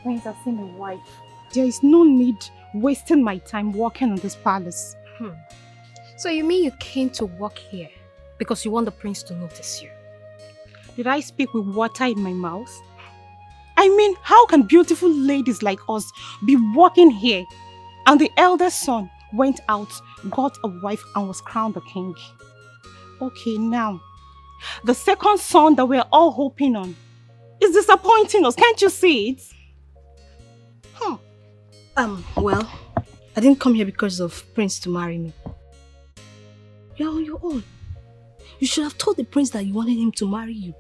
prince has seen a wife, there is no need wasting my time working on this palace. So you mean you came to work here because you want the prince to notice you? Did I speak with water in my mouth? I mean, how can beautiful ladies like us be working here and the eldest son went out, got a wife and was crowned a king? Okay, now, the second son that we're all hoping on is disappointing us. Can't you see it? Well, I didn't come here because of Prince to marry me. You're on your own. You should have told the prince that you wanted him to marry you.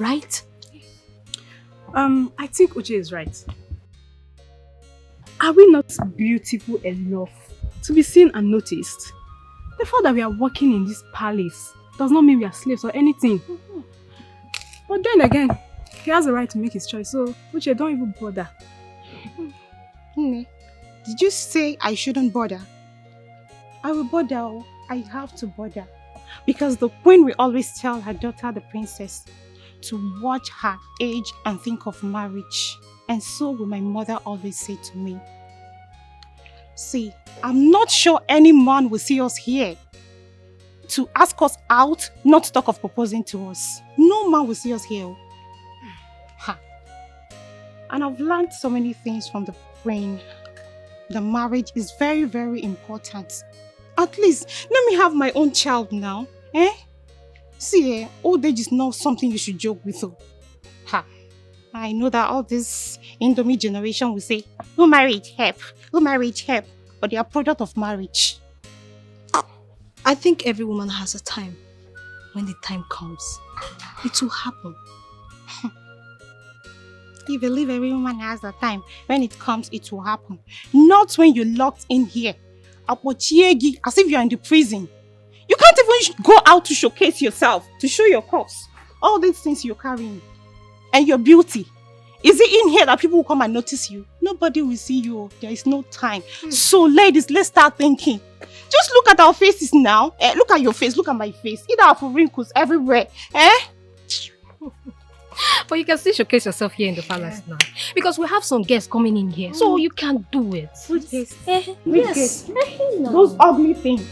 Right? I think Uche is right. Are we not beautiful enough to be seen and noticed? The fact that we are working in this palace does not mean we are slaves or anything. But then again, he has the right to make his choice, so Uche, don't even bother. Did you say I shouldn't bother? I will bother. I have to bother. Because the queen will always tell her daughter, the princess, to watch her age and think of marriage. And so will my mother always say to me. See, I'm not sure any man will see us here to ask us out, not to talk of proposing to us. No man will see us here. And I've learned so many things from the queen. The marriage is very, very important. At least, let me have my own child now. See, old age is not something you should joke with. I know that all this Indomie generation will say, who married help? Who married help? But they are product of marriage. I think every woman has a time. When the time comes, it will happen. You believe every woman has a time. When it comes, it will happen. Not when you're locked in here. As if you're in the prison. You can't even go out to showcase yourself, to show your curves. All these things you're carrying. And your beauty. Is it in here that people will come and notice you? Nobody will see you. There is no time. So ladies, let's start thinking. Just look at our faces now. Look at your face. Look at my face. Either have wrinkles everywhere. But you can still showcase yourself here in the palace now. Because we have some guests coming in here. So you can do it. Which guests? Which guests? Those ugly things.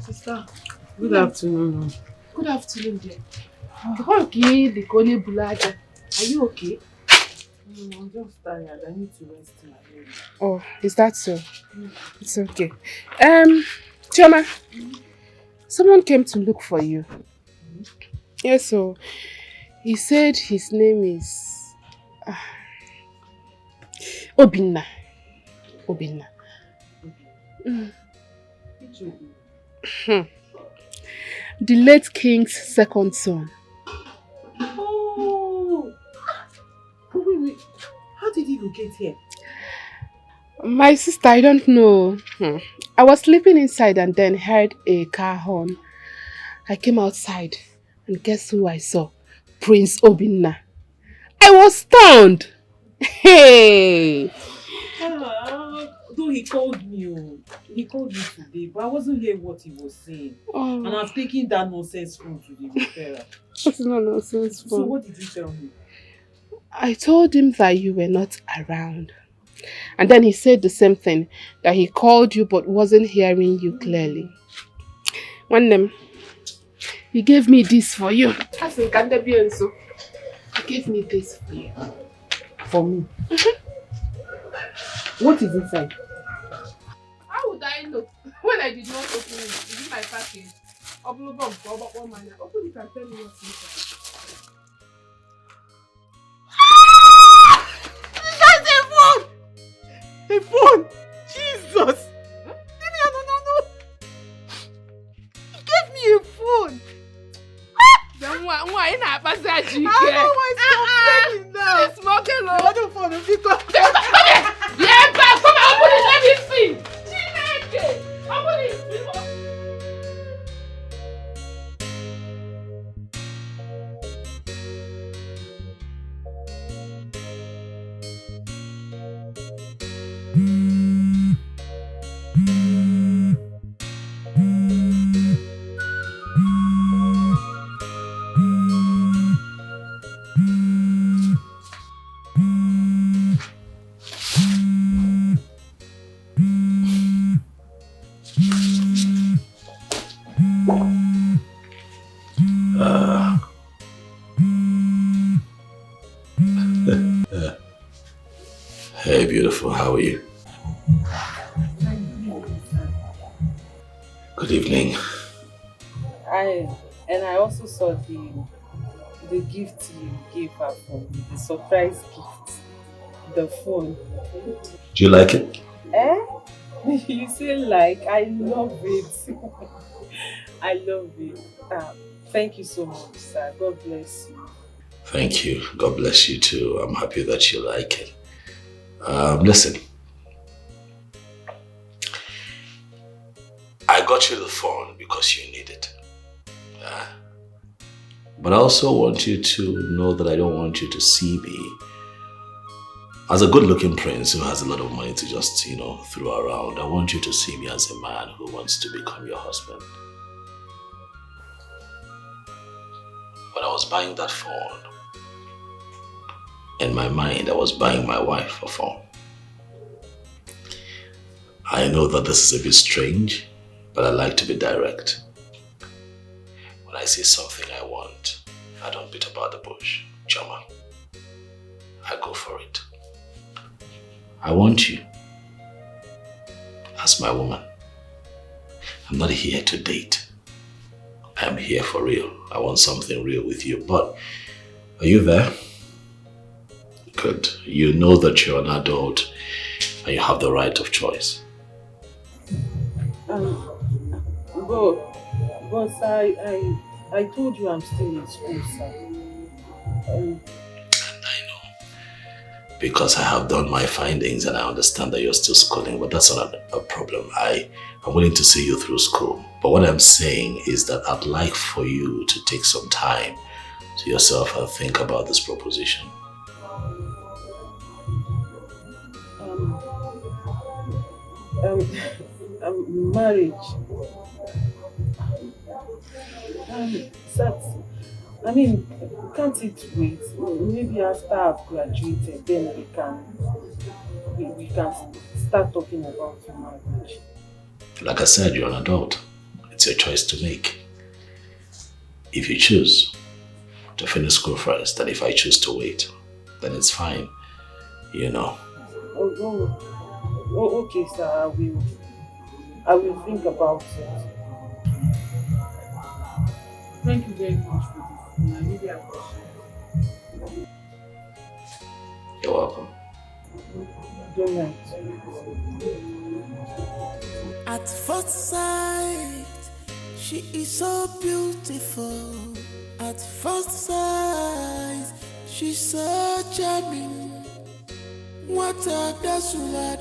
Sister, good afternoon. Good afternoon, dear. Are you okay? I'm just tired. I need to rest my head. Oh, is that so? It's okay. Chioma, someone came to look for you. Yes, so he said his name is Obinna. Obinna. The late king's second son. Oh! Wait. How did he get here? My sister, I don't know. I was sleeping inside and then heard a car horn. I came outside and guess who I saw? Prince Obinna. I was stunned. Hey! Though he called me. He called me today, but I wasn't hearing what he was saying. And I've taken that nonsense phone to the repairer. That's not nonsense phone. So what did you tell me? I told him that you were not around. And then he said the same thing, that he called you but wasn't hearing you clearly. One name, he gave me this for you. He gave me this for you. For me? What is inside? my package. Open it and tell me what's inside. That's a phone! A phone! Jesus! Huh? No. He gave me a phone! Then why not pass that I don't know why it's complaining now. It's smoking low. The other phone will be gone. Yeah, back. Come on, open it. Let me see. Chineke. Open it. Hey, beautiful, how are you? Good evening. I also saw the gift you gave her for me, the surprise gift, the phone. Do you like it? Eh? You say like, I love it. I love it. Thank you so much, sir. God bless you. Thank you. God bless you too. I'm happy that you like it. Listen. I got you the phone because you need it. But I also want you to know that I don't want you to see me as a good-looking prince who has a lot of money to just, throw around. I want you to see me as a man who wants to become your husband. When I was buying that phone, in my mind, I was buying my wife a phone. I know that this is a bit strange, but I like to be direct. When I see something I want, I don't beat about the bush, Chama. I go for it. I want you as my woman. I'm not here to date. I'm here for real. I want something real with you, but are you there? Good. You know that you're an adult and you have the right of choice. Boss, I told you I'm still in school, sir. And I know. Because I have done my findings and I understand that you're still schooling, but that's not a problem. I'm willing to see you through school. But what I'm saying is that I'd like for you to take some time to yourself and think about this proposition. Marriage. Can't it wait? Maybe after I've graduated, then we can start talking about marriage. Like I said, you're an adult. It's your choice to make. If you choose to finish school first, and if I choose to wait, then it's fine. Okay, sir. I will think about it. Thank you very much for this. I really appreciate it. You're welcome. Good night. At first sight, she is so beautiful. At first sight, she's so charming. What a dasula,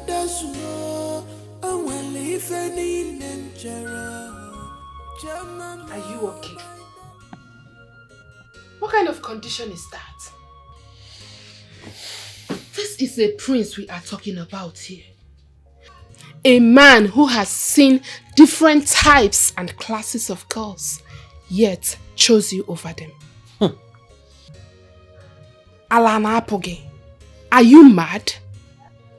and when living in Nigeria. Are you okay? What kind of condition is that? This is a prince we are talking about here. A man who has seen different types and classes of girls, yet chose you over them. Alana Apoge, are you mad?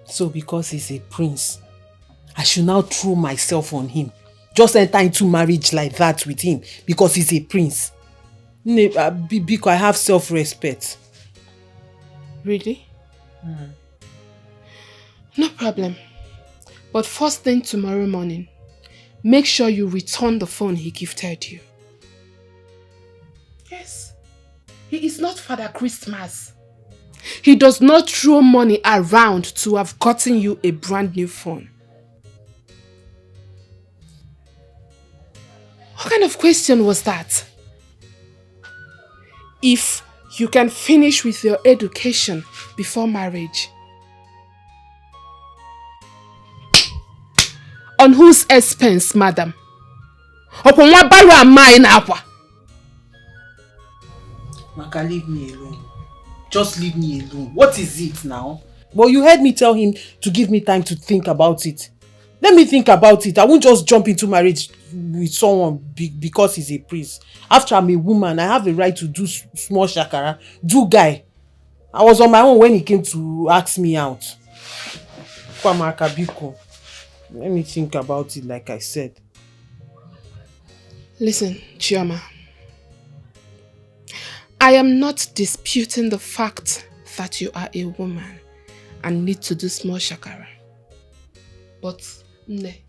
So because he's a prince, I should now throw myself on him. Just enter into marriage like that with him because he's a prince. Because I have self-respect. Really? No problem. But first thing tomorrow morning, make sure you return the phone he gifted you. Yes, he is not Father Christmas. He does not throw money around to have gotten you a brand new phone. What kind of question was that? If you can finish with your education before marriage, on whose expense, madam? Upon what barrow am I now? Maka, leave me alone. Just leave me alone. What is it now? But you heard me tell him to give me time to think about it. Let me think about it. I won't just jump into marriage with someone because he's a priest. After I'm a woman, I have the right to do small shakara. Do guy. I was on my own when he came to ask me out. Kwamaka Biko. Let me think about it like I said. Listen, Chioma. I am not disputing the fact that you are a woman and need to do small shakara. But, ne,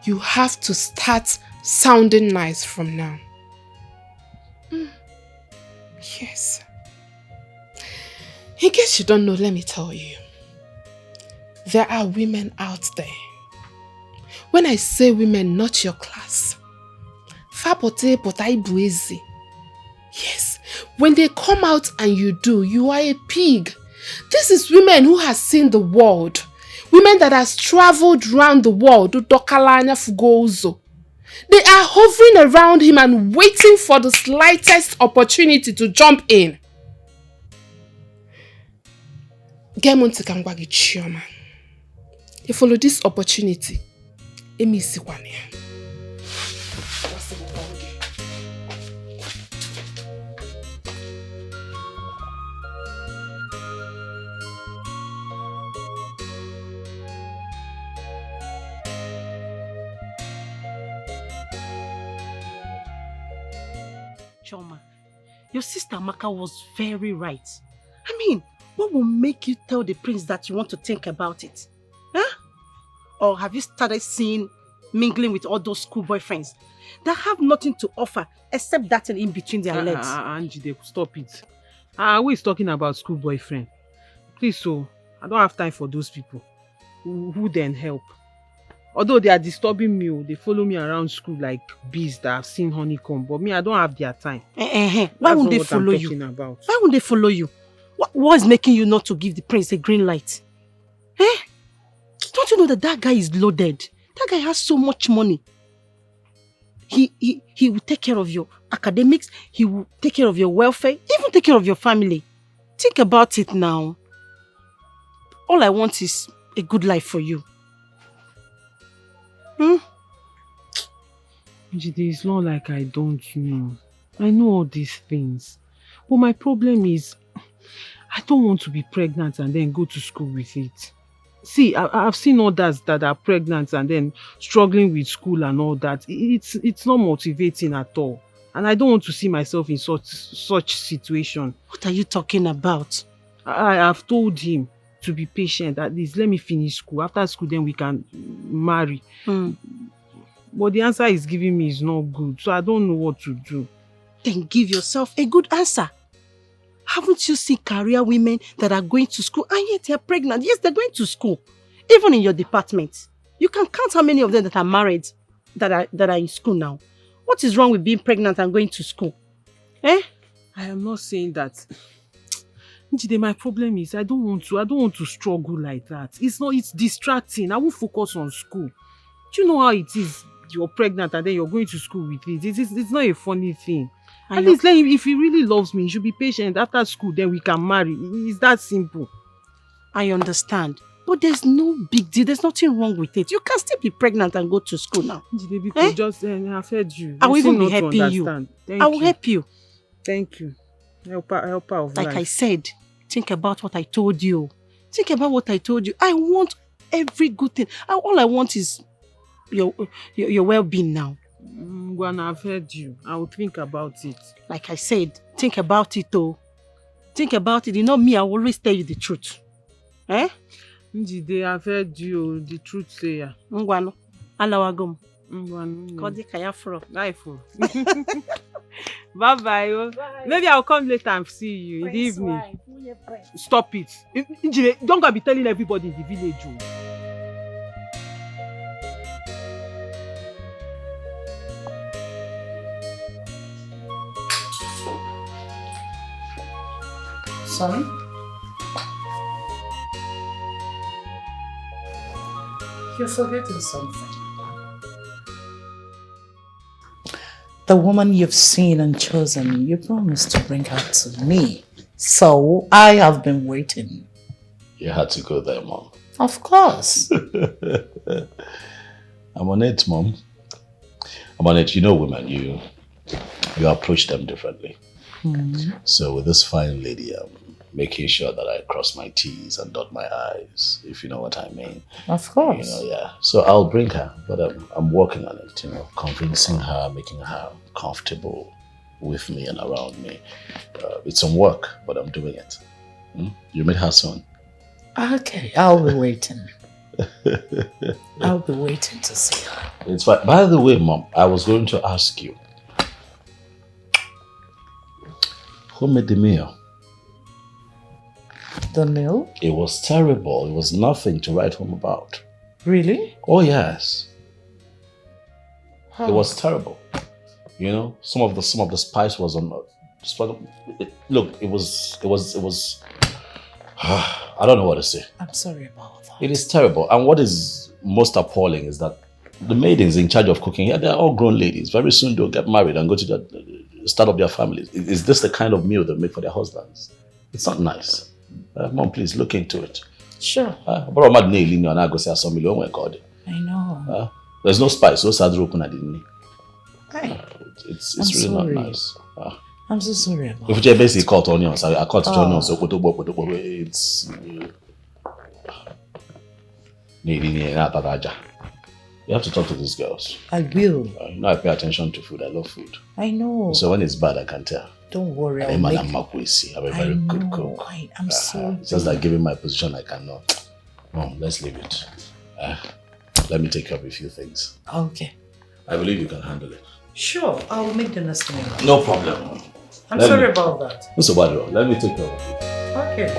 you have to start sounding nice from now. Yes. In case you don't know, let me tell you. There are women out there. When I say women, not your class. Fabote botai buezi. Yes, when they come out and you are a pig. This is women who has seen the world. Women that has traveled around the world. They are hovering around him and waiting for the slightest opportunity to jump in. You follow this opportunity. Choma, your sister Maka was very right. I mean, what will make you tell the prince that you want to think about it? Huh? Or have you started seeing mingling with all those school boyfriends that have nothing to offer except that in between their legs? Angie, stop it. Who is talking about school boyfriend? Please, so I don't have time for those people. Who then help? Although they are disturbing me, they follow me around school like bees that have seen honeycomb. But me, I don't have their time. Why won't they follow you? Why won't they follow you? What is making you not to give the prince a green light? Don't you know that guy is loaded? That guy has so much money. He will take care of your academics. He will take care of your welfare. Even take care of your family. Think about it now. All I want is a good life for you. It's not like I don't know. I know all these things. But my problem is, I don't want to be pregnant and then go to school with it. See, I've seen others that are pregnant and then struggling with school and all that. It's not motivating at all. And I don't want to see myself in such situation. What are you talking about? I have told him to be patient. At least let me finish school. After school, then we can marry. But the answer he's giving me is not good. So I don't know what to do. Then give yourself a good answer. Haven't you seen career women that are going to school and yet they're pregnant? Yes, they're going to school. Even in your department. You can count how many of them that are married that are in school now. What is wrong with being pregnant and going to school? I am not saying that. Njide, my problem is I don't want to struggle like that. It's distracting. I won't focus on school. Do you know how it is? You're pregnant and then you're going to school with it. It's not a funny thing. At least let him, if he really loves me, he should be patient. After school, then we can marry. It's that simple. I understand. But there's no big deal. There's nothing wrong with it. You can still be pregnant and go to school now. Just I've heard you. I will even be helping you. I will help you. Thank you. Helper of life. Like I said, think about what I told you. Think about what I told you. I want every good thing. All I want is your well-being now. When I've heard you, I will think about it. Like I said, think about it though. Think about it. You know me, I will always tell you the truth. Njide, I've heard you, the truth say ya. Ngwano, alawagum. Kodi Kayafro. Bye-bye. Maybe I'll come later and see you in the evening. Stop it. Don't go be telling everybody in the village. Sorry? You're forgetting something. The woman you've seen and chosen, you promised to bring her to me. So I have been waiting. You had to go there, Mom. Of course. I'm on it, Mom. I'm on it. You know women, you approach them differently. So with this fine lady, I'm making sure that I cross my T's and dot my I's, if you know what I mean. Of course. You know, yeah. So I'll bring her, but I'm working on it, convincing her, making her comfortable with me and around me. It's some work, but I'm doing it. You meet her soon. Okay, I'll be waiting. I'll be waiting to see her. It's fine. By the way, Mom, I was going to ask you, who made the meal? The meal? It was terrible. It was nothing to write home about. Really? Oh yes. How? It was terrible. Some of the spice was on. Look, it was. I don't know what to say. I'm sorry about that. It is terrible. And what is most appalling is that the maidens in charge of cooking, they're all grown ladies. Very soon they'll get married and go to start up their families. Is this the kind of meal they make for their husbands? It's not nice. Mom, please look into it. Sure. I know. There's no spice. No sadro kuna didn't. It's really sorry. not nice. I'm so sorry about If you basically cut onions, I cut onions. So it's. You have to talk to these girls. I will. I pay attention to food. I love food. I know. So when it's bad, I can tell. Don't worry. I'm a very good cook. I'm sorry. It's just like giving my position, I cannot. Mom, let's leave it. Let me take care of a few things. Okay. I believe you can handle it. Sure, I'll make the next meal. No problem. I'm sorry about that. Mr. Badro, let me take care of it. Okay.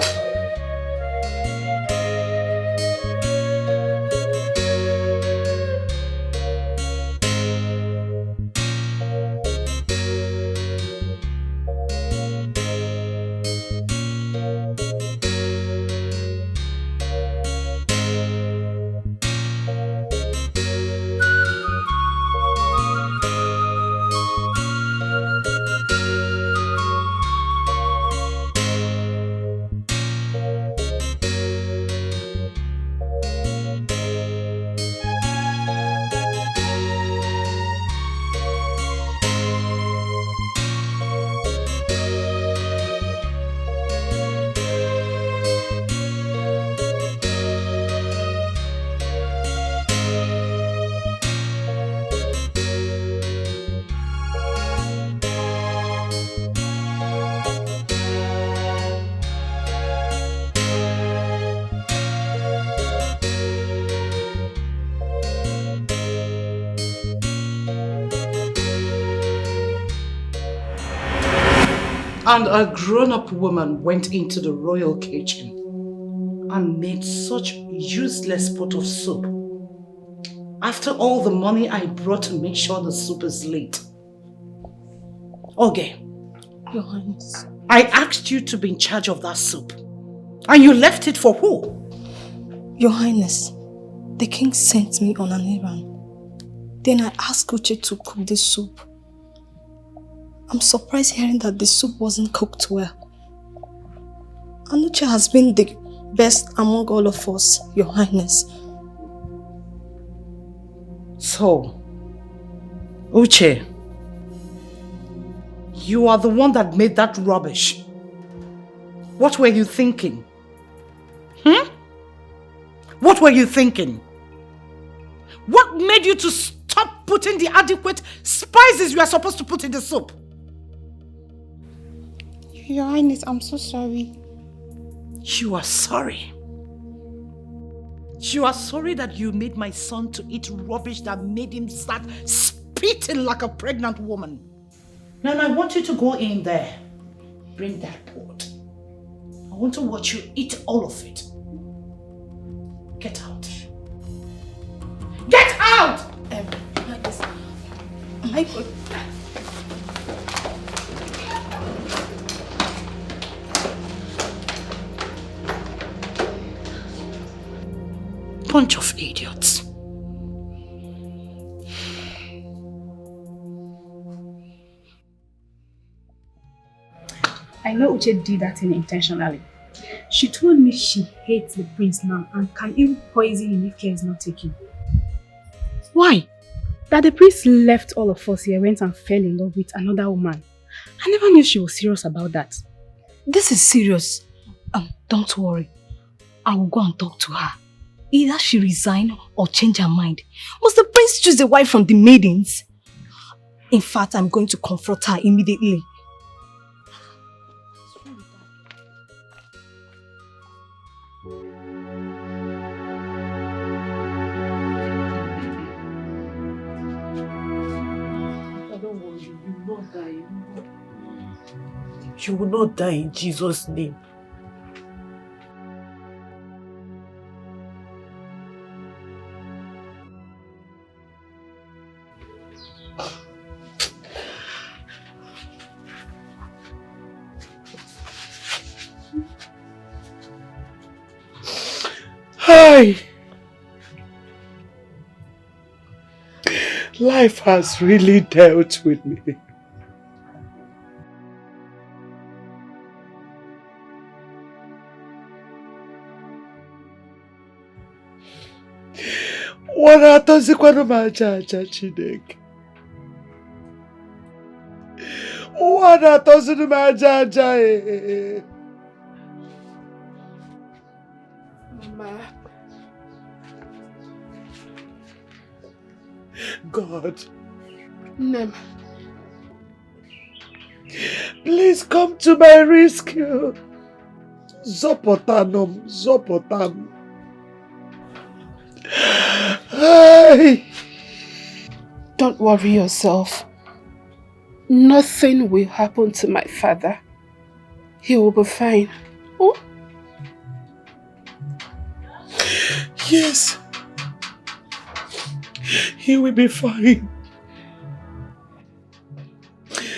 And a grown-up woman went into the royal kitchen and made such useless pot of soup. After all the money I brought to make sure the soup is lit. Okay. Your Highness. I asked you to be in charge of that soup. And you left it for who? Your Highness, the king sent me on an errand. Then I asked Uche to cook the soup. I'm surprised hearing that the soup wasn't cooked well. And Uche has been the best among all of us, Your Highness. So, Uche, you are the one that made that rubbish. What were you thinking? What were you thinking? What made you to stop putting the adequate spices you are supposed to put in the soup? Your Highness, I'm so sorry. You are sorry. You are sorry that you made my son to eat rubbish that made him start spitting like a pregnant woman. Now I want you to go in there. Bring that pot. I want to watch you eat all of it. Get out. Get out! My God. Bunch of idiots. I know Uche did that thing intentionally. She told me she hates the prince now and can even poison him if care is not taken. Why? That the prince left all of us here, went and fell in love with another woman. I never knew she was serious about that. This is serious. Don't worry. I will go and talk to her. Either she resign or change her mind. Must the prince choose a wife from the maidens? In fact, I'm going to confront her immediately. You will not die in Jesus' name. Hi! Life has really dealt with me. Wana atozikwana majaja Chineke. Wana atozikwana majaja Mama. God. Nem. Please come to my rescue. Zopotanum, Zopotam. Hey. Don't worry yourself. Nothing will happen to my father. He will be fine. Oh? Yes. He will be fine.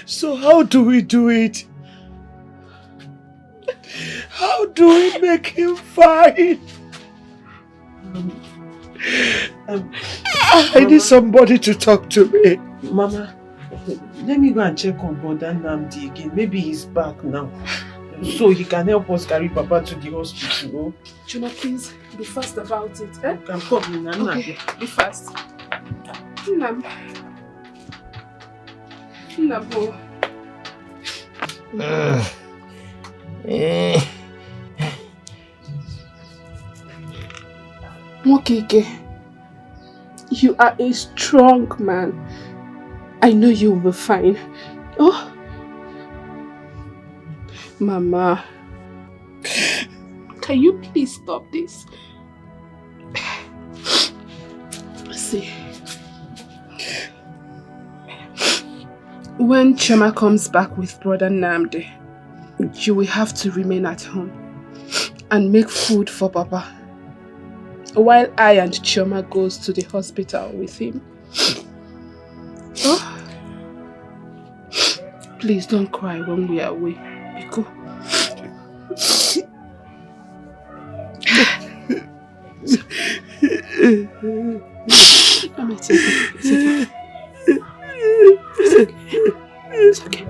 So how do we do it? How do we make him fine? I need somebody to talk to me. Mama, let me go and check on Brother Namdi again. Maybe he's back now. So he can help us carry Papa to the hospital. Chuma, please be fast about it. Eh? You can come in and okay, be fast. Nam. Nabo. Mokike, you are a strong man. I know you will be fine. Oh, Mama, can you please stop this? See, when Chema comes back with Brother Namdi, you will have to remain at home and make food for Papa, while I and Chioma goes to the hospital with him. Oh, please don't cry when we are away, Biko. It's okay. It's okay.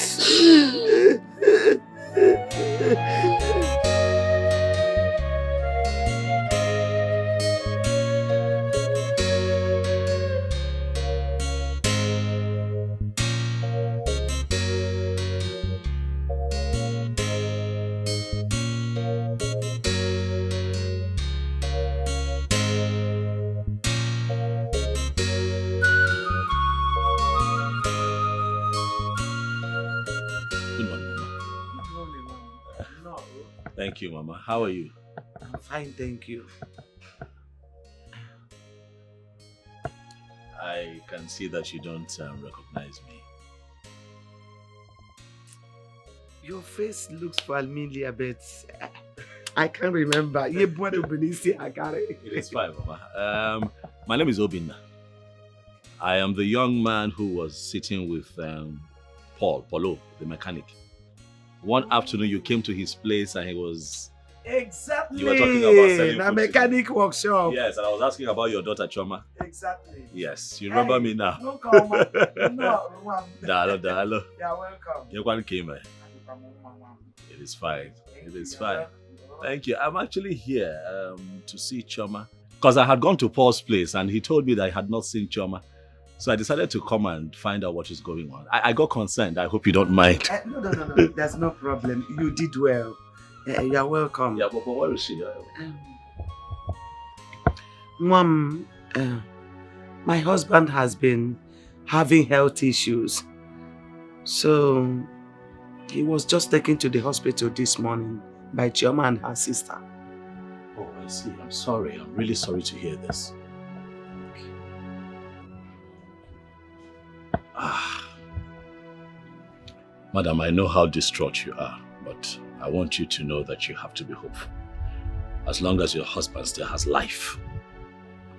It's okay. Thank you, Mama. How are you? I'm fine, thank you. I can see that you don't recognize me. Your face looks familiar, but I can't remember. It is fine, Mama. My name is Obinna. I am the young man who was sitting with Polo, the mechanic. One afternoon you came to his place and he was... Exactly. You were talking about selling a mechanic workshop. Yes, and I was asking about your daughter Choma. Exactly. Yes, you remember me now. No, come on. No, Dalo. You're welcome. You came. It is fine. It is fine. Thank you. I'm actually here to see Choma. Because I had gone to Paul's place and he told me that I had not seen Choma. So I decided to come and find out what is going on. I got concerned. I hope you don't mind. No. There's no problem. You did well. You're welcome. Yeah, but where is she? Mom, my husband has been having health issues. So he was just taken to the hospital this morning by Chioma and her sister. Oh, I see. I'm sorry. I'm really sorry to hear this. Madam, I know how distraught you are, but I want you to know that you have to be hopeful. As long as your husband still has life,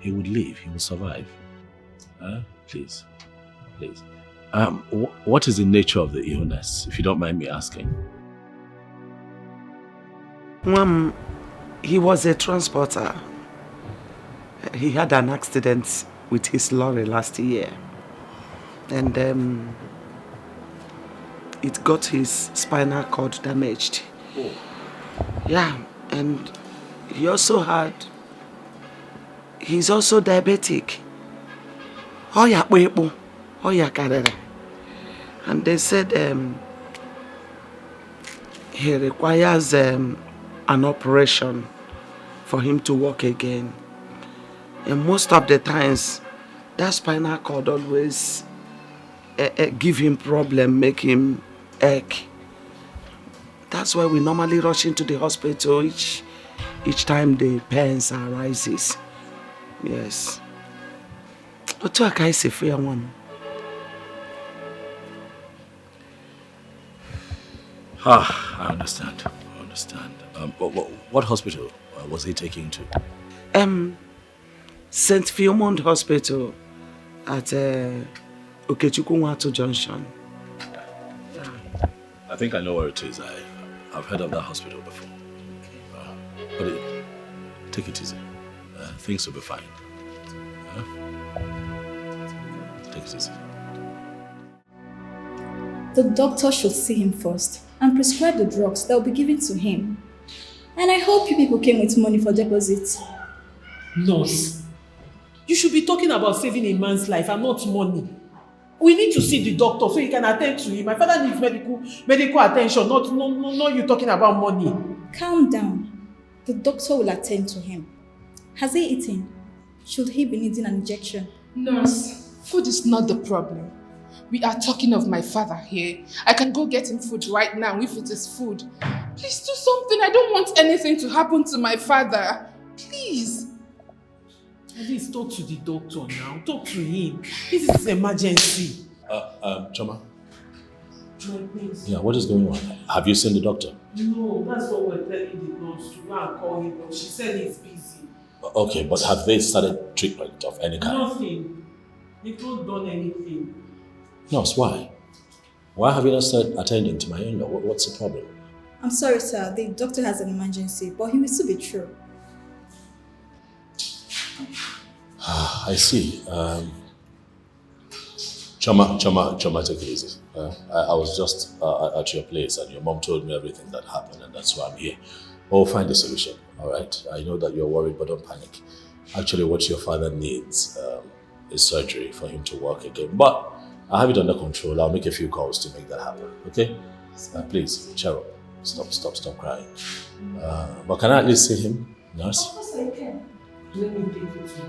he would live, he will survive. Please. What is the nature of the illness, if you don't mind me asking? Mom, he was a transporter. He had an accident with his lorry last year. And it got his spinal cord damaged. Oh. Yeah, and he's also diabetic. And they said he requires an operation for him to walk again. And most of the times, that spinal cord always give him problem, make him ache. That's why we normally rush into the hospital each time the pains arises. Yes. What I say for one? I understand. What hospital was he taken to? St. Philemon Hospital at Okechukwu Junction. I think I know where it is. I've heard of that hospital before. But take it easy. Things will be fine. Take it easy. The doctor should see him first and prescribe the drugs that will be given to him. And I hope you people came with money for deposit. Nurse, you should be talking about saving a man's life and not money. We need to see the doctor so he can attend to him. My father needs medical attention, not you talking about money. Calm down. The doctor will attend to him. Has he eaten? Should he be needing an injection? Nurse, food is not the problem. We are talking of my father here. I can go get him food right now if it is food. Please do something. I don't want anything to happen to my father. Please. Please talk to the doctor now. Talk to him. This is an emergency. Choma. Yeah, what is going on? Have you seen the doctor? No, that's what we're telling the nurse to go and call him, but she said he's busy. Okay, but have they started treatment of any kind? Nothing. They've not done anything. Nurse, why? Why have you not started attending to my in-law? What's the problem? I'm sorry, sir. The doctor has an emergency, but he will still be true. I see. Choma, take it easy. I was just at your place and your mom told me everything that happened and that's why I'm here. We'll find a solution, all right? I know that you're worried, but don't panic. Actually, what your father needs is surgery for him to walk again. But I have it under control. I'll make a few calls to make that happen, okay? Please, cheer up. Stop crying. But can I at least see him, nurse? Of course I can. Let me take it to you.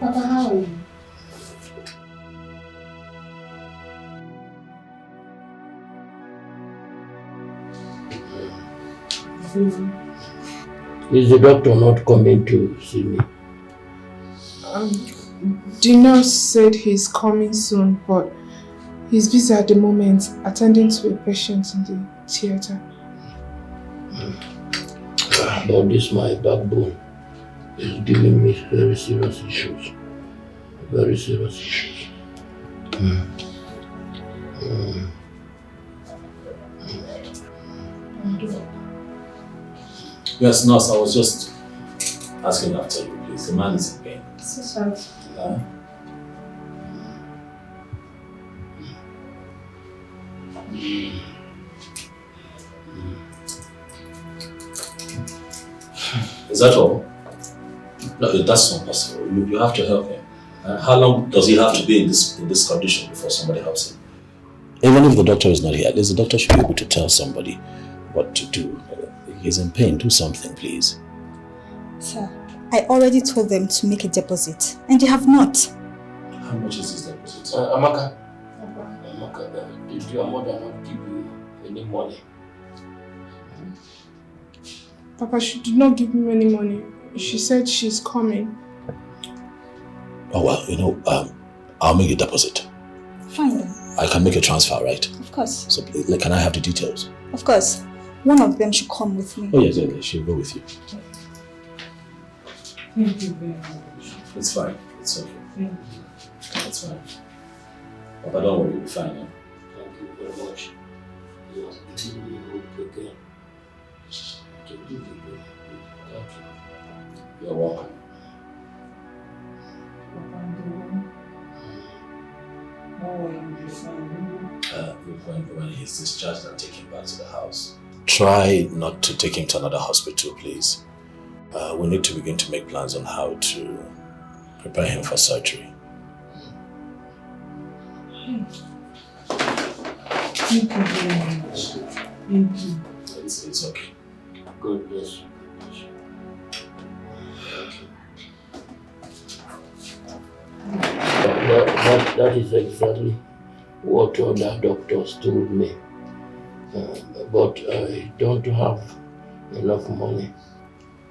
Papa, how are you? Is the doctor not coming to see me? The nurse said he's coming soon, but he's busy at the moment attending to a patient in the theater. But this my backbone is giving me very serious issues. Very serious issues. Yes, nurse, I was just asking after you, please. The man is in pain. So sorry. Is that all? No, that's not possible. You have to help him. How long does he have to be in this condition before somebody helps him? Even if the doctor is not here, at least the doctor should be able to tell somebody what to do. He's in pain. Do something, please. Sir, I already told them to make a deposit, and they have not. How much is this deposit? Amaka, did your mother not give you any money? Papa, she did not give me any money. She said she's coming. Oh, well, I'll make a deposit. Fine then. I can make a transfer, right? Of course. So, can I have the details? Of course. One of them should come with me. Oh, yes, she'll go with you. Thank you very much. It's fine. It's okay. It's fine. Papa, don't worry, you'll be fine. Eh? Thank you very much. You are giving me hope again. Thank you. You're welcome. When he's discharged and taken back to the house, try not to take him to another hospital, please. We need to begin to make plans on how to prepare him for surgery. Thank you very much. Thank you. It's okay. God bless you. That is exactly what other doctors told me. But I don't have enough money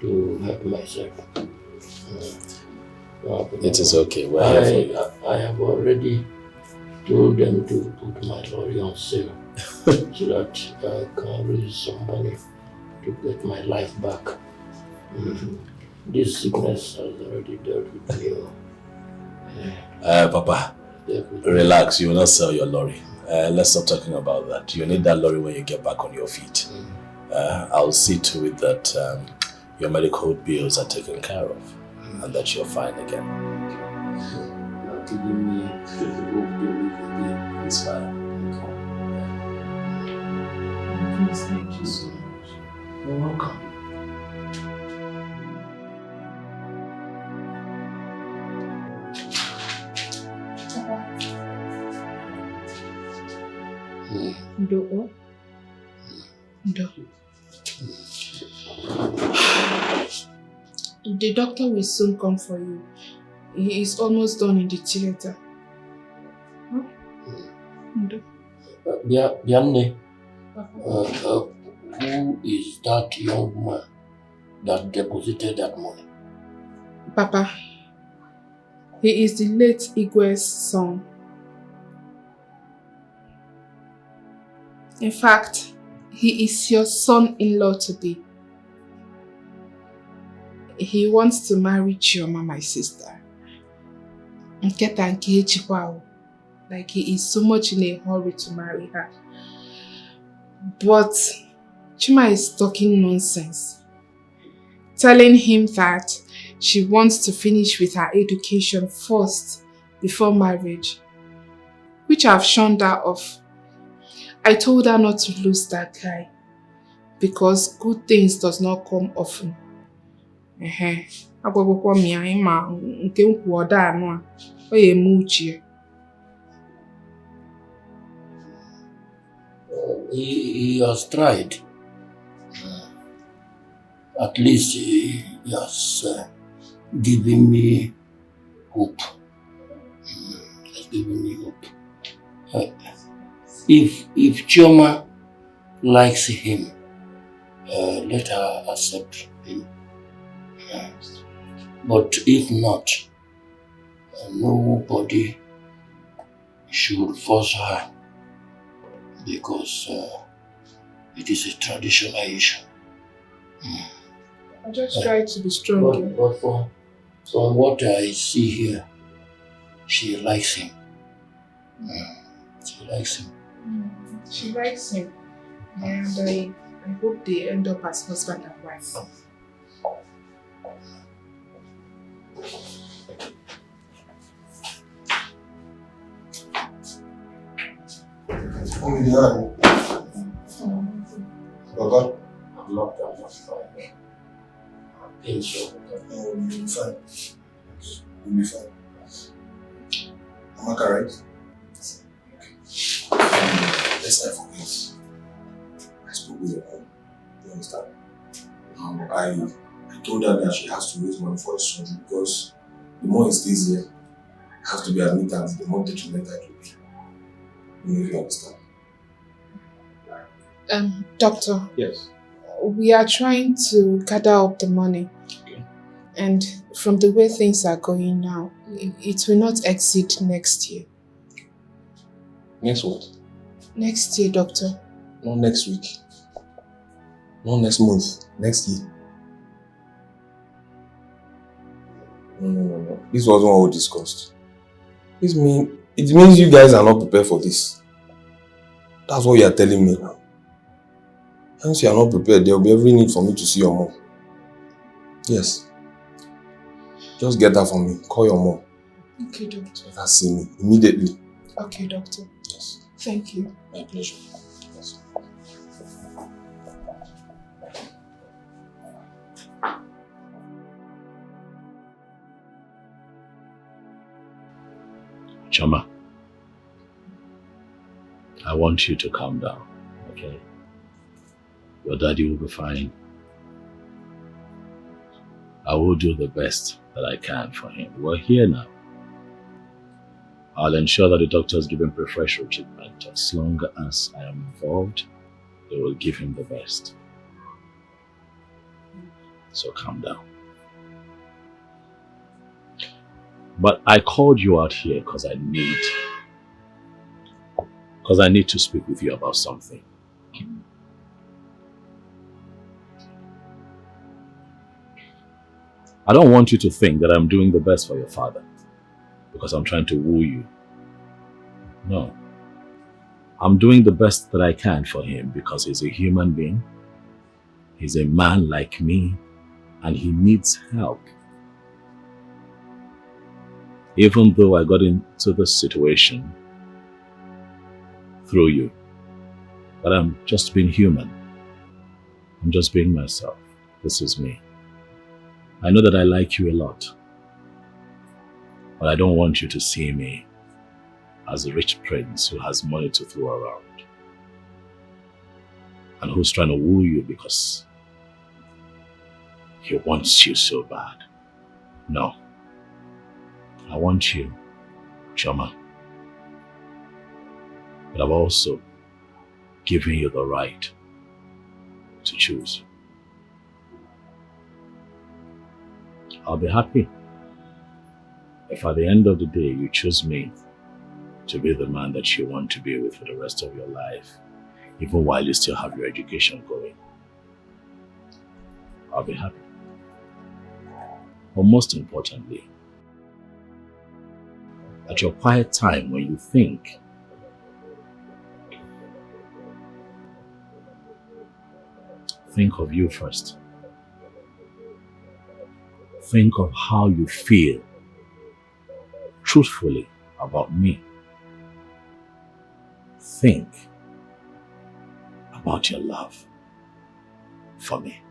to help myself. It is okay. We're here for you. I have already told them to put my lorry on sale so that I can raise some money to get my life back. This sickness has already dealt with me. Papa, relax. You will not sell your lorry. Let's stop talking about that. You need that lorry when you get back on your feet. I'll see to it that your medical bills are taken care of and that you're fine again. Not giving me the hope to live again. It's fine. Thank you so much. You're welcome. Ndo. The doctor will soon come for you. He is almost done in the theater. Huh? Ndo. Bianne, who is that young man that deposited that money? Papa, he is the late Igwe's son. In fact, he is your son-in-law today. He wants to marry Chioma, my sister. Like he is so much in a hurry to marry her. But Chima is talking nonsense. Telling him that she wants to finish with her education first before marriage. Which I've shunned her off. I told her not to lose that guy. Because good things does not come often. He has tried. At least he has given me hope. He has given me hope. If Chioma likes him, let her accept him. But if not, nobody should force her because it is a traditional issue. I just try to be strong. But from what I see here, she likes him. She likes him. She likes him. And I hope they end up as husband and wife. Baba? I'm not fine. I think so. You'll be fine. You'll be fine. Amaka, right? Let's not forget. I spoke with your mom. You understand? I told her that she has to raise money for a surgery because the more it stays here, I have to be admitted, the more detrimental it will be. You know if you understand. Doctor. Yes. We are trying to gather up the money. Okay. And from the way things are going now, it will not exceed next year. Next what? Next year, doctor. Not next week. Not next month. Next year. No. This wasn't what we discussed. It means you guys are not prepared for this. That's what you are telling me now. Once you are not prepared, there will be every need for me to see your mom. Yes. Just get that for me. Call your mom. Okay, doctor. Let her see me immediately. Okay, doctor. Yes. Thank you. My pleasure. Yes. Chama, I want you to calm down, okay? Your daddy will be fine. I will do the best that I can for him. We're here now. I'll ensure that the doctors give him preferential treatment. As long as I am involved, they will give him the best. So calm down. But I called you out here because I need to speak with you about something. I don't want you to think that I'm doing the best for your father because I'm trying to woo you. No. I'm doing the best that I can for him because he's a human being. He's a man like me and he needs help. Even though I got into this situation through you, but I'm just being human. I'm just being myself. This is me. I know that I like you a lot, but I don't want you to see me as a rich prince who has money to throw around and who's trying to woo you because he wants you so bad. No. I want you, Chama, but I've also given you the right to choose. I'll be happy if at the end of the day you choose me to be the man that you want to be with for the rest of your life, even while you still have your education going. I'll be happy. But most importantly, at your quiet time when you think of you first. Think of how you feel truthfully about me. Think about your love for me.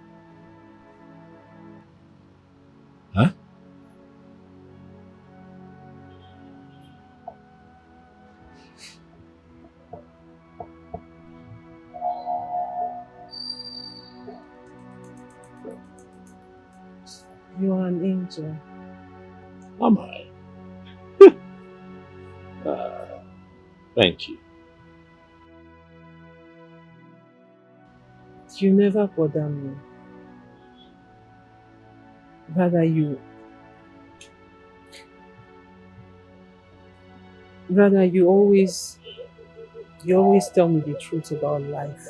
Huh? You are an angel. Am I? Thank you. You never bother me. Rather you always tell me the truth about life.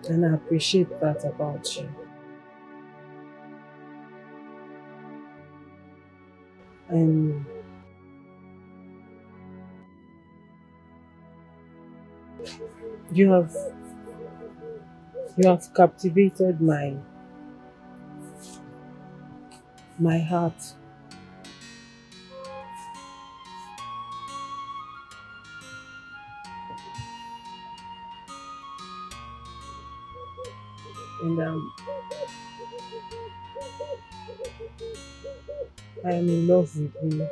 And I appreciate that about you. And you have captivated my heart. And I am in love with you.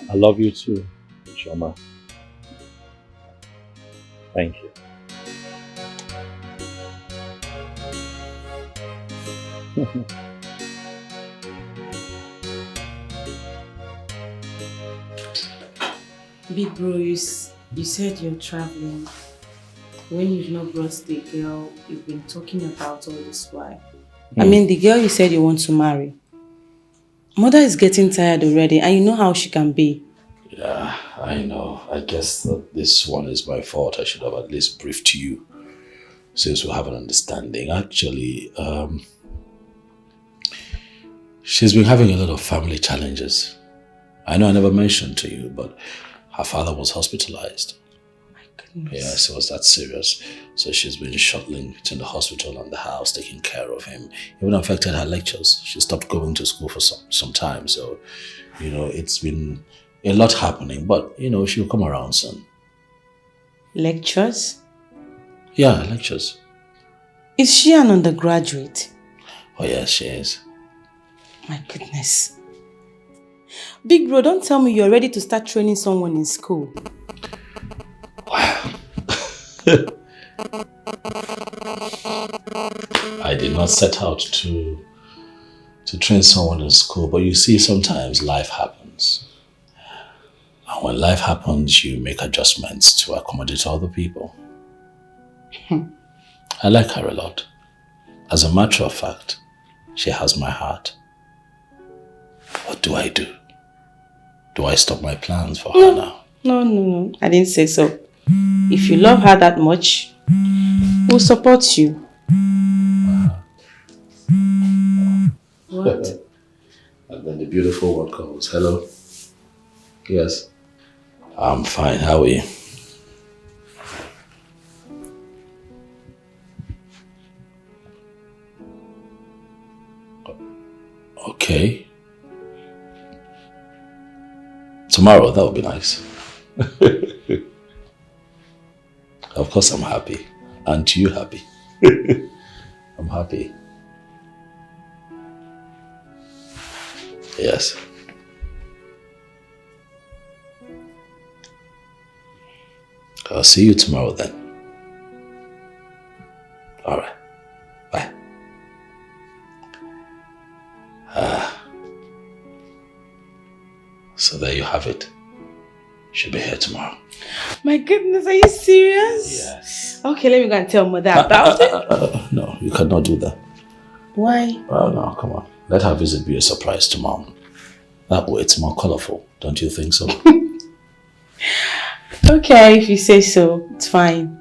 I love you too, Shoma. Thank you. Big bro, you said you're traveling. When you've not brought the girl you've been talking about all this while. I mean, the girl you said you want to marry. Mother is getting tired already, and you know how she can be. Yeah, I know. I guess that this one is my fault. I should have at least briefed you since we have an understanding. Actually, she's been having a lot of family challenges. I know I never mentioned to you, but her father was hospitalized. Oh my goodness. Yes, it was that serious. So she's been shuttling between the hospital and the house, taking care of him. It even affected her lectures. She stopped going to school for some time. So, it's been a lot happening. But, she'll come around soon. Lectures? Yeah, lectures. Is she an undergraduate? Oh, yes, she is. My goodness. Big bro, don't tell me you're ready to start training someone in school. I did not set out to train someone in school, but you see, sometimes life happens. And when life happens, you make adjustments to accommodate other people. I like her a lot. As a matter of fact, she has my heart. What do I do? Do I stop my plans for her now? No. I didn't say so. If you love her that much, we'll support you. What? And then the beautiful one calls. Hello? Yes. I'm fine. How are you? Okay. Tomorrow, that would be nice. Of course I'm happy. Aren't you happy? I'm happy. Yes. I'll see you tomorrow then. Alright. Bye. So there you have it. She'll be here tomorrow. My goodness, are you serious? Yes. Okay, let me go and tell mother about it. No, you cannot do that. Why? Oh no, come on. Let her visit be a surprise to Mom. That way it's more colorful, don't you think so? Okay, if you say so, it's fine.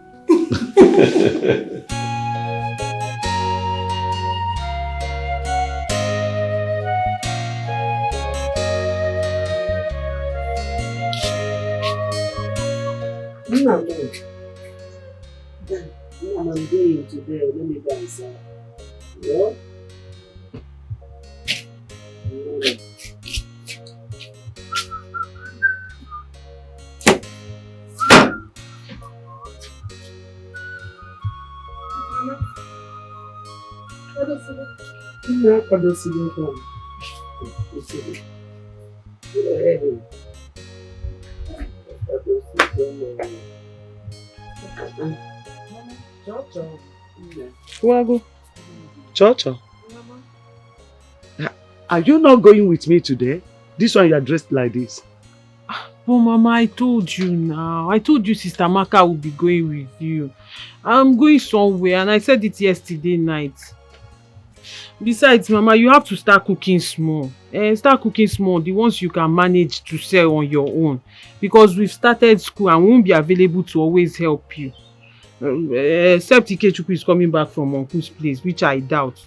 I'm going today. Let me dance. Yeah? Wago. Chocho. Are you not going with me today? This one you are dressed like this. But Mama, I told you now. I told you Sister Maka will be going with you. I'm going somewhere and I said it yesterday night. Besides, Mama, you have to start cooking small. Start cooking small, the ones you can manage to sell on your own. Because we've started school and we won't be available to always help you. Except Ikechukwu is coming back from Uncle's place, which I doubt.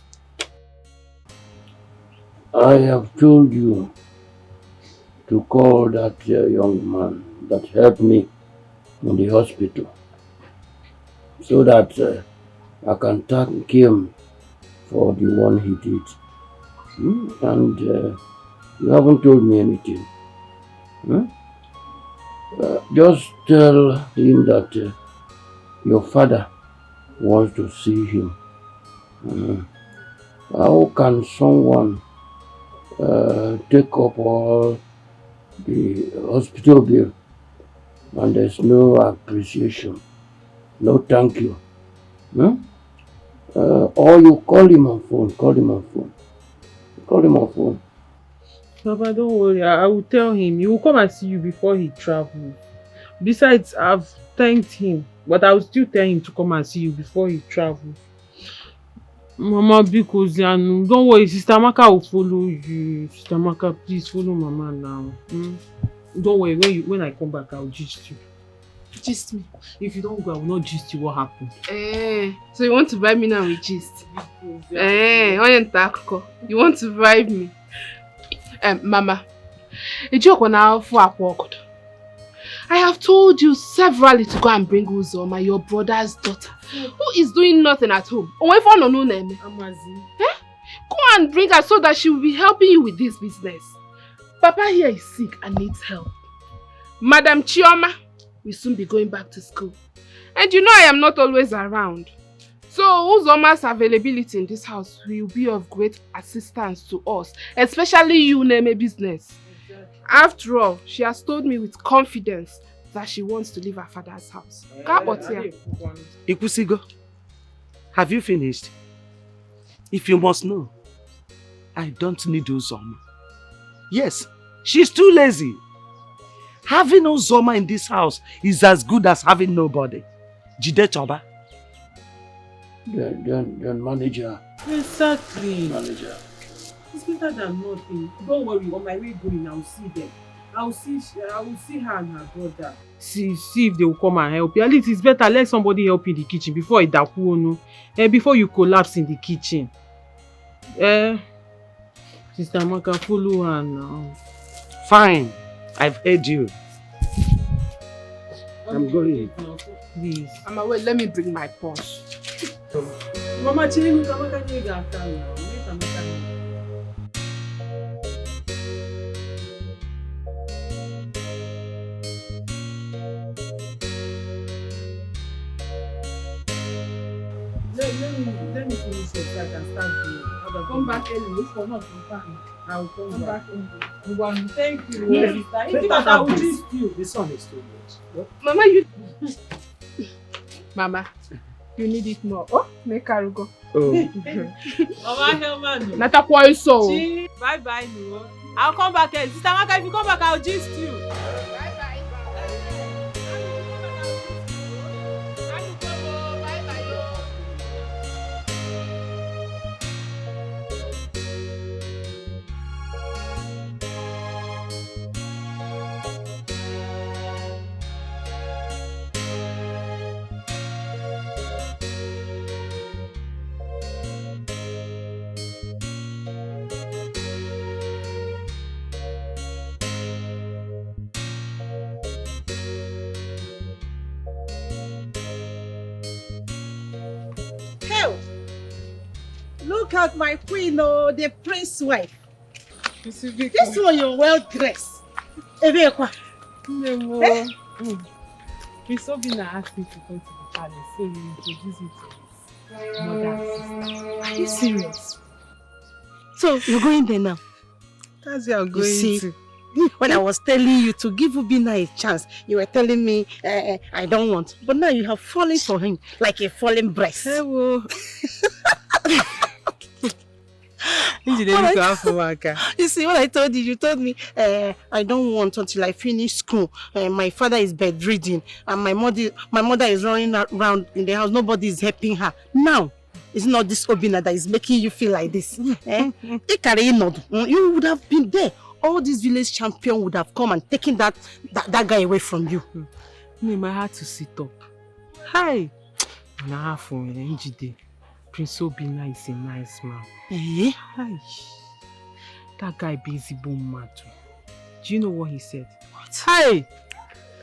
I have told you to call that young man that helped me in the hospital so that I can thank him for the one he did. And you haven't told me anything. Just tell him that your father wants to see him. How can someone take up all the hospital bill and there's no appreciation, no thank you? Or you call him on phone, Papa, don't worry. I will tell him. He will come and see you before he travels. Besides, I've thanked him, but I will still tell him to come and see you before he travels. Mama, because don't worry, Sister Maka will follow you. Sister Maka, please follow Mama now. Don't worry, when I come back, I'll gist you. Gist me. If you don't go, I will not gist you what happened. So you want to bribe me now with gist? You want to bribe me? Mama, I have told you severally to go and bring Uzoma, your brother's daughter, who is doing nothing at home. Go and bring her so that she will be helping you with this business. Papa here is sick and needs help. Madam Chioma will soon be going back to school. And you know I am not always around. So Uzoma's availability in this house will be of great assistance to us, especially you, Neme business. After all, she has told me with confidence that she wants to leave her father's house. Ikusigo, have you finished? If you must know, I don't need Uzoma. Yes, she's too lazy. Having Uzoma in this house is as good as having nobody. Jide Choba. Then manager. Exactly. Manager. It's better than nothing. Don't worry, on my way going, I'll see them. I will see her and her brother. See if they will come and help you. At least it's better let somebody help you in the kitchen before before you collapse in the kitchen. Sister Maka, follow her now. Fine, I've heard you. I'm going. Please. Mama, wait, let me bring my purse. Mama, let me finish so I can start doing other. Come back early. Look for not from fun. I will come back early. Thank you. Yes. I will gist you. This one is too much. Mama, you. Mama, you need it more. Oh, make her go. Oh. Mama, Helman. Not a point so. Bye bye, no. I'll come back early. Sister Maka, if you come back, I'll gist you. Bye bye. Look at my queen, the prince's wife. This one, you're well dressed. Miss Obinna asked me to come to the palace, so you introduce me to his mother and sister. Are you serious? So, you're going there now? That's where I'm going you see, to. When I was telling you to give Obinna a chance, you were telling me I don't want. But now you have fallen for him like a fallen breast. You see, what I told you told me I don't want until I finish school. My father is bedridden and my mother is running around in the house. Nobody is helping her. Now, it's not this Obinna that is making you feel like this. You would have been there. All these village champions would have come and taken that guy away from you. I had to sit up. Hi. Prince Obinna is a nice man. Hi. That guy busy boom mad. Do you know what he said? What? Hi.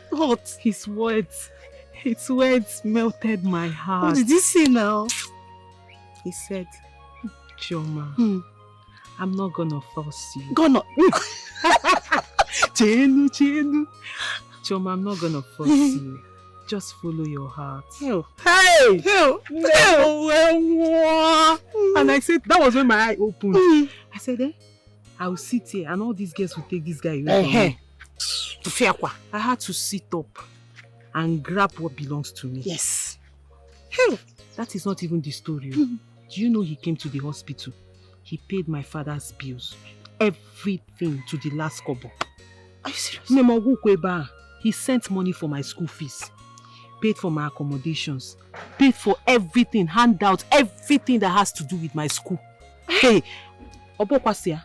What? His words melted my heart. What did he say now? He said, Chioma, I'm not gonna force you. Gonna. Chenu. Chioma, I'm not gonna force you. Just follow your heart. Hey! And I said, that was when my eye opened. I said, I will sit here and all these girls will take this guy away from me. I had to sit up and grab what belongs to me. Yes. That is not even the story. Do you know he came to the hospital? He paid my father's bills. Everything to the last kobo. Are you serious? He sent money for my school fees. Paid for my accommodations. Paid for everything. Handouts. Everything that has to do with my school. Hey! Obokwasia.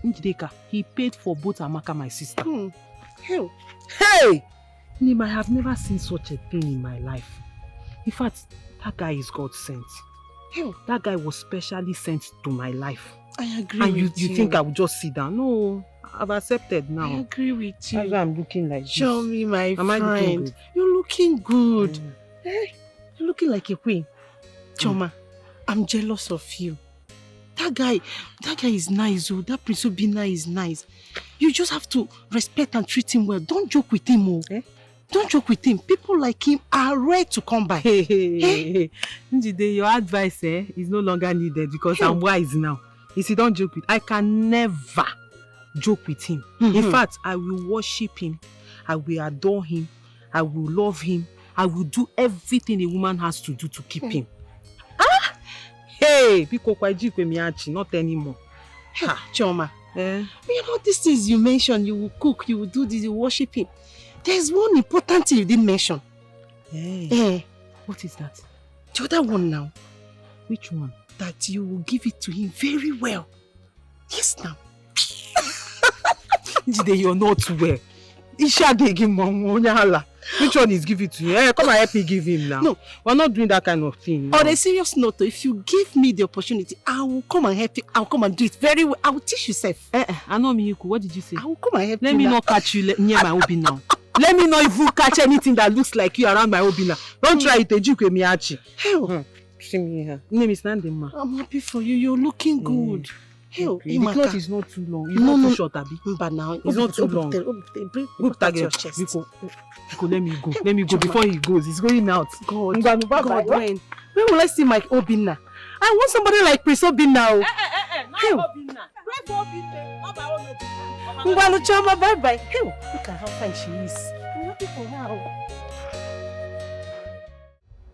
Njideka. He paid for both Amaka, my sister. Hey! Nima, I have never seen such a thing in my life. In fact, that guy is God sent. That guy was specially sent to my life. I agree and with you. You think I would just sit down? No, I've accepted now. I agree with you. That's why I'm looking like this. Show me, my Am I looking friend. good? You're looking good. You're looking like a queen. Choma, I'm jealous of you. That guy is nice. Oh. That Prince Obinna is nice. You just have to respect and treat him well. Don't joke with him. Oh. Don't joke with him. People like him are rare to come by. Njide, your advice is no longer needed because I'm wise now. You see, don't joke with I can never joke with him. In fact, I will worship him. I will adore him. I will love him. I will do everything a woman has to do to keep him. Hey, not anymore. Choma, you know these things you mentioned, you will cook, you will do this, you will worship him. There's one important thing you didn't mention. What is that? The other one now. Which one? That you will give it to him very well. Yes, now. Jide, you're not well. Which one is give it to you? Come and help me give him now. No. We're not doing that kind of thing. On a serious note, if you give me the opportunity, I will come and help you. I'll come and do it very well. I will teach you self. I know Miyuku. What did you say? I will come and help Let you. me not catch you near my Obinna now. Let me not even catch anything that looks like you around my Obinna. Don't try it, Ejikwe Miyachi. Hell. See me here. Name is Nandema. I'm happy for you. You're looking good. Hell, the cloth is not too long. It's not too short, Abi. But now it's not too long. Put that your chest. Let me go. Let me go before he goes. He's going out. God, when will I see my Obinna? I want somebody like Prince Obinna. Not Obinna. Prince Obinna. Not my own Obinna. Ngwanu Choma, bye bye. Hell, look at how fine she is. I'm happy for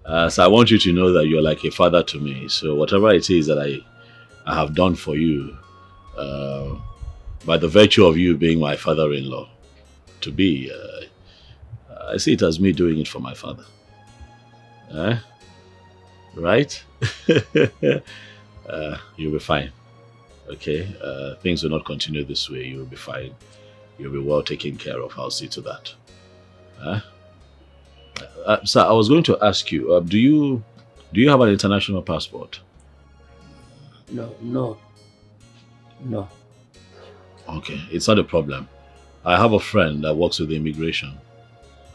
her. So I want you to know that you're like a father to me. So whatever it is that I have done for you, by the virtue of you being my father-in-law to be, I see it as me doing it for my father. Right? You'll be fine. Okay? Things will not continue this way. You'll be fine. You'll be well taken care of. I'll see to that. So I was going to ask you, do you have an international passport? No. Okay, it's not a problem. I have a friend that works with the immigration.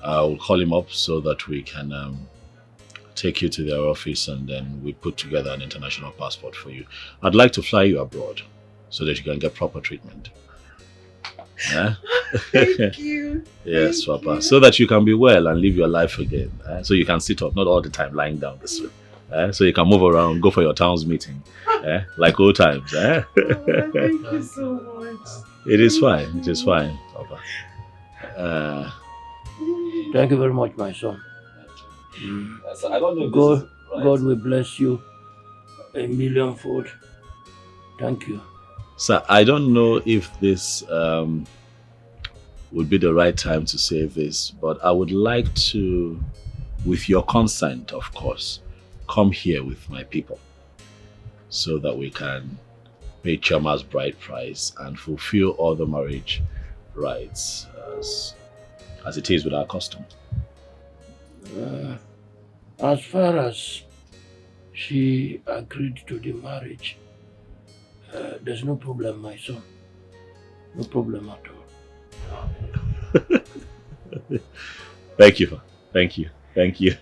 I will call him up so that we can take you to their office and then we put together an international passport for you. I'd like to fly you abroad so that you can get proper treatment. Thank you. Yes, Papa. So that you can be well and live your life again. So you can sit up, not all the time lying down this way. So you can move around, go for your town's meeting. Like old times. Thank you so much. It is fine. It is fine, Papa. Thank you very much, my son. I don't know if God, this is right. God will bless you a millionfold. Thank you. Sir, I don't know if this would be the right time to say this, but I would like to, with your consent, of course, come here with my people so that we can pay Chama's bride price and fulfill all the marriage rights as it is with our custom. As far as she agreed to the marriage, there's no problem, my son. No problem at all. Thank you. Thank you. Thank you.